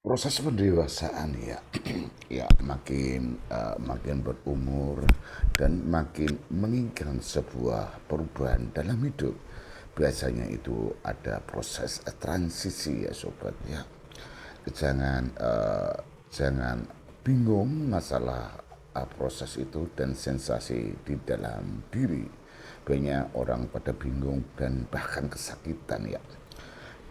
Proses pendewasaan ya, ya makin berumur dan makin menginginkan sebuah perubahan dalam hidup. Biasanya itu ada proses transisi ya sobat ya. Jangan bingung masalah proses itu dan sensasi di dalam diri. Banyak orang pada bingung dan bahkan kesakitan ya.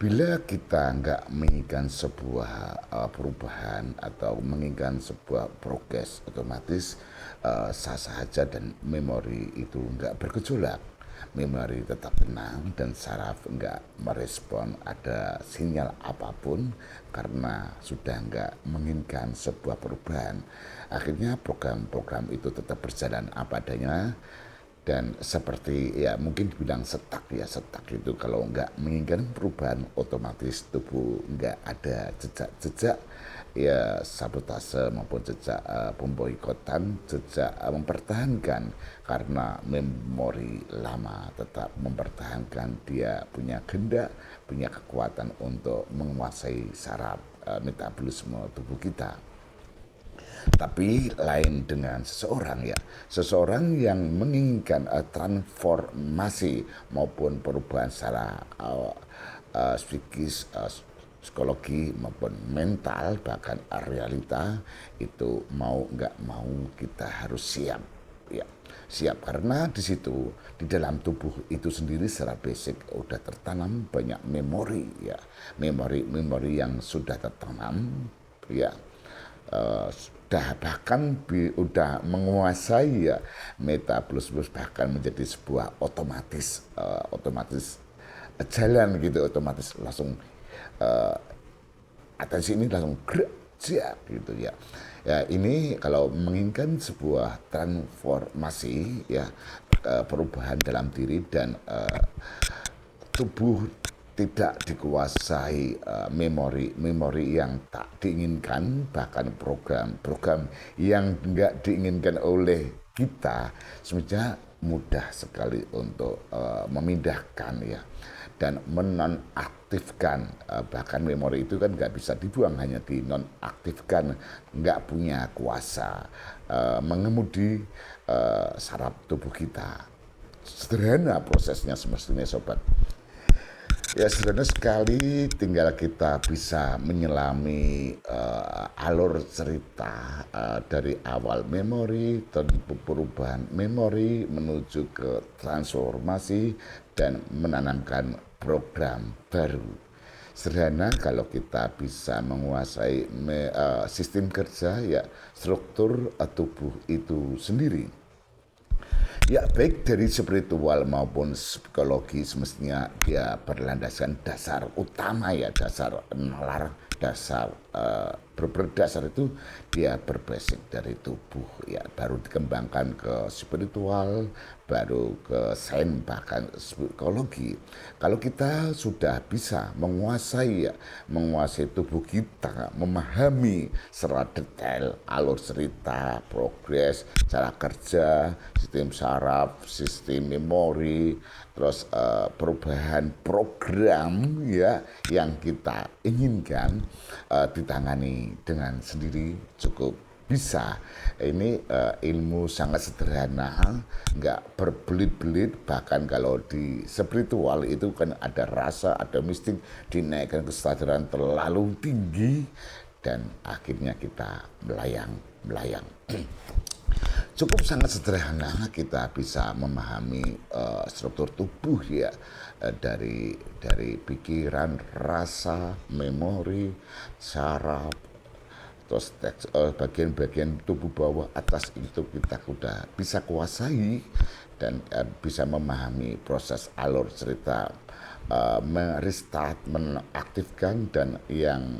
Bila kita nggak menginginkan sebuah perubahan atau menginginkan sebuah progres, otomatis sah-sah saja dan memori itu nggak bergejolak. Memori tetap tenang dan saraf nggak merespon ada sinyal apapun karena sudah nggak menginginkan sebuah perubahan. Akhirnya program-program itu tetap berjalan apa adanya dan seperti ya mungkin dibilang setak ya, setak itu kalau nggak menginginkan perubahan otomatis tubuh nggak ada jejak-jejak ya sabotase maupun jejak pemboikotan, jejak mempertahankan karena memori lama tetap mempertahankan dia punya kehendak, punya kekuatan untuk menguasai saraf metabolisme tubuh kita. Tapi lain dengan seseorang ya, seseorang yang menginginkan transformasi maupun perubahan secara psikis, psikologi maupun mental bahkan realita itu mau nggak mau kita harus siap ya, siap karena di situ di dalam tubuh itu sendiri secara basic udah tertanam banyak memori ya, memori yang sudah tertanam ya, sudah bahkan udah menguasai ya metabolisme bahkan menjadi sebuah otomatis jalan gitu, otomatis langsung uh, atensi ini langsung gerak siap gitu ya. Ya ini kalau menginginkan sebuah transformasi ya, perubahan dalam diri dan tubuh tidak dikuasai memori-memori yang tak diinginkan, bahkan program-program yang nggak diinginkan oleh kita, sebenarnya mudah sekali untuk memindahkan ya dan menonaktifkan. Bahkan memori itu kan nggak bisa dibuang, hanya dinonaktifkan, nggak punya kuasa mengemudi saraf tubuh kita. Sederhana prosesnya semestinya sobat. Ya sederhana sekali, tinggal kita bisa menyelami alur cerita dari awal memori, perubahan memori menuju ke transformasi dan menanamkan program baru. Sederhana kalau kita bisa menguasai sistem kerja ya struktur tubuh itu sendiri. Ya, baik dari spiritual maupun psikologi semestinya dia berlandaskan dasar utama ya, dasar nalar, dasar berdasar itu dia berbasic dari tubuh ya, baru dikembangkan ke spiritual, baru ke sains bahkan psikologi. Kalau kita sudah bisa menguasai ya, menguasai tubuh kita, memahami secara detail alur cerita, progres, cara kerja, sistem saraf, sistem memori, terus perubahan program ya yang kita inginkan ditangani dengan sendiri cukup bisa. Ini ilmu sangat sederhana, nggak berbelit-belit, bahkan kalau di spiritual itu kan ada rasa, ada mistik, dinaikkan kesadaran terlalu tinggi dan akhirnya kita melayang. Cukup sangat sederhana kita bisa memahami struktur tubuh ya, dari pikiran, rasa, memori, saraf, terus bagian-bagian tubuh bawah atas itu kita sudah bisa kuasai dan bisa memahami proses alur cerita, merestart, mengaktifkan dan yang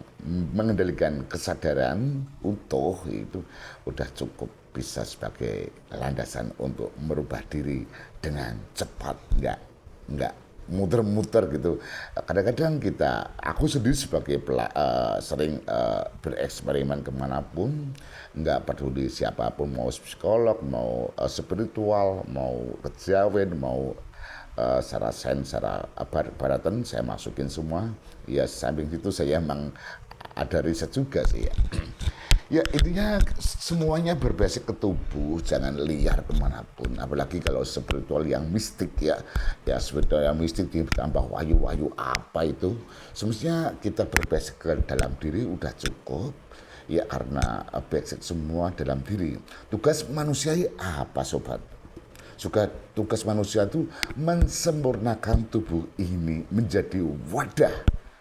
mengendalikan kesadaran utuh itu udah cukup bisa sebagai landasan untuk merubah diri dengan cepat, nggak muter-muter gitu. Kadang-kadang aku sendiri sebagai sering bereksperimen kemanapun, nggak peduli siapapun, mau psikolog, mau spiritual, mau kejawen, mau secara sains, secara baratan, saya masukin semua. Ya samping itu saya emang ada riset juga sih ya. Ya intinya semuanya berbasis ke tubuh, jangan liar kemanapun. Apalagi kalau spiritual yang mistik ya, ya spiritual yang mistik ditambah wahyu-wahyu apa itu, semestinya kita berbasis ke dalam diri udah cukup. Ya karena basic semua dalam diri. Tugas manusia apa sobat? Juga tugas manusia itu mensempurnakan tubuh ini menjadi wadah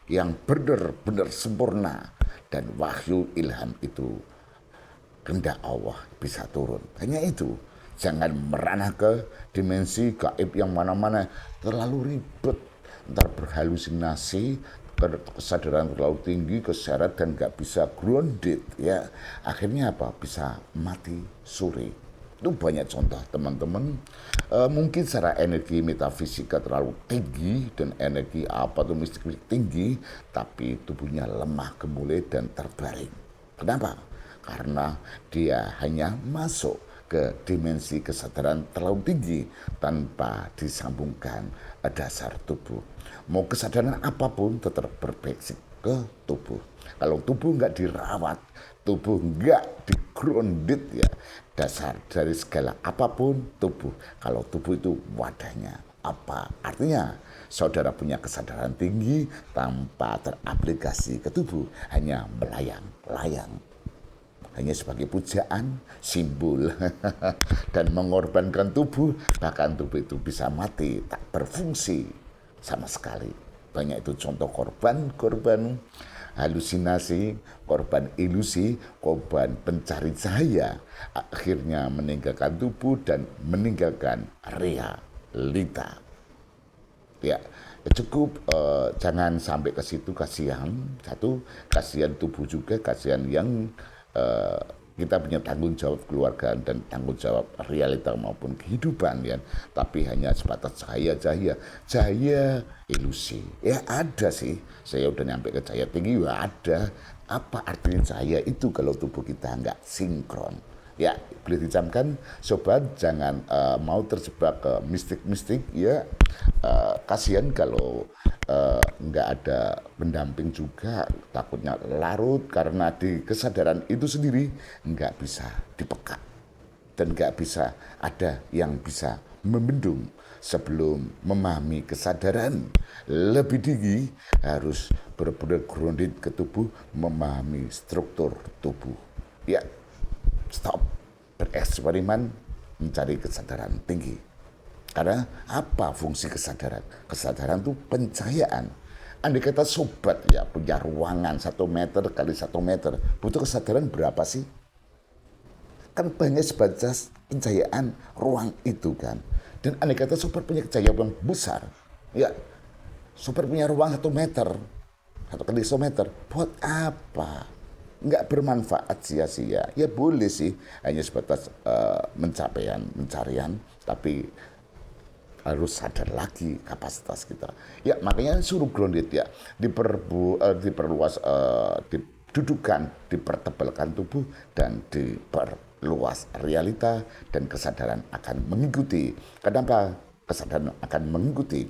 yang benar-benar sempurna dan wahyu ilham itu kehendak Allah bisa turun. Hanya itu. Jangan meranah ke dimensi gaib yang mana-mana terlalu ribet. Ntar berhalusinasi, kesadaran terlalu tinggi, keseret dan gak bisa grounded ya. Akhirnya apa? Bisa mati suri. Itu banyak contoh teman-teman. Mungkin secara energi metafisika terlalu tinggi dan energi apa tuh mistik tinggi, tapi tubuhnya lemah, gemulai dan terbaring. Kenapa? Karena dia hanya masuk ke dimensi kesadaran terlalu tinggi tanpa disambungkan dasar tubuh. Mau kesadaran apapun tetap berbasis ke tubuh. Kalau tubuh nggak dirawat, tubuh nggak di-grounded ya, dasar dari segala apapun tubuh. Kalau tubuh itu wadahnya apa? Artinya saudara punya kesadaran tinggi tanpa teraplikasi ke tubuh, hanya melayang-layang. Hanya sebagai pujaan, simbol, dan mengorbankan tubuh, bahkan tubuh itu bisa mati, tak berfungsi sama sekali. Banyak itu contoh korban halusinasi, korban ilusi, korban pencari cahaya, akhirnya meninggalkan tubuh dan meninggalkan realita. Ya, cukup jangan sampai ke situ, kasihan. Satu, kasihan tubuh juga, kasihan yang kita punya tanggung jawab keluarga dan tanggung jawab realita maupun kehidupan ya, tapi hanya sebatas cahaya ilusi ya. Ada sih, saya udah nyampe ke cahaya tinggi ya ada. Apa artinya cahaya itu kalau tubuh kita nggak sinkron ya? Boleh dicamkan sobat, jangan mau terjebak ke mistik-mistik ya. Kasihan kalau nggak ada pendamping juga, takutnya larut karena di kesadaran itu sendiri nggak bisa dipeka dan nggak bisa ada yang bisa membendung. Sebelum memahami kesadaran lebih tinggi harus benar-benar grounded ke tubuh, memahami struktur tubuh ya. Stop bereksperimen mencari kesadaran tinggi. Karena apa fungsi kesadaran? Kesadaran itu pencahayaan. Andai kata sobat ya punya ruangan 1 meter kali 1 meter, butuh kesadaran berapa sih? Kan banyak sebatas pencahayaan ruang itu kan. Dan andai kata sobat punya cahaya yang besar, ya sobat punya ruang 1 meter, 1 kali 1 meter, buat apa? Nggak bermanfaat, sia-sia. Ya boleh sih, hanya sebatas pencarian, tapi harus sadar lagi kapasitas kita. Ya makanya suruh grounded ya, diperluas, didudukan, dipertebalkan tubuh dan diperluas realita dan kesadaran akan mengikuti. Kenapa kesadaran akan mengikuti?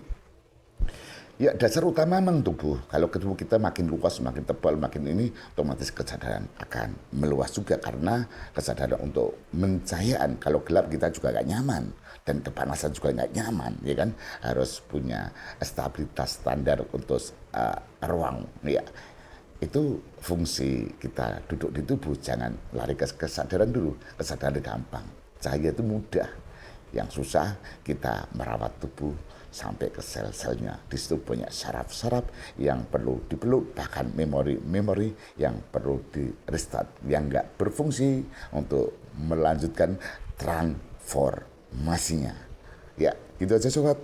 Ya dasar utama memang tubuh. Kalau tubuh kita makin luas, makin tebal, makin ini, otomatis kesadaran akan meluas juga karena kesadaran untuk pencahayaan. Kalau gelap kita juga nggak nyaman dan kepanasan juga nggak nyaman, ya kan? Harus punya stabilitas standar untuk ruang. Ya itu fungsi kita duduk di tubuh. Jangan lari ke kesadaran dulu. Kesadaran gampang, cahaya itu mudah. Yang susah kita merawat tubuh sampai ke sel-selnya. Di situ banyak saraf-saraf yang perlu dipeluk, bahkan memori-memori yang perlu di restart, yang nggak berfungsi untuk melanjutkan transformasinya. Ya, gitu aja sobat.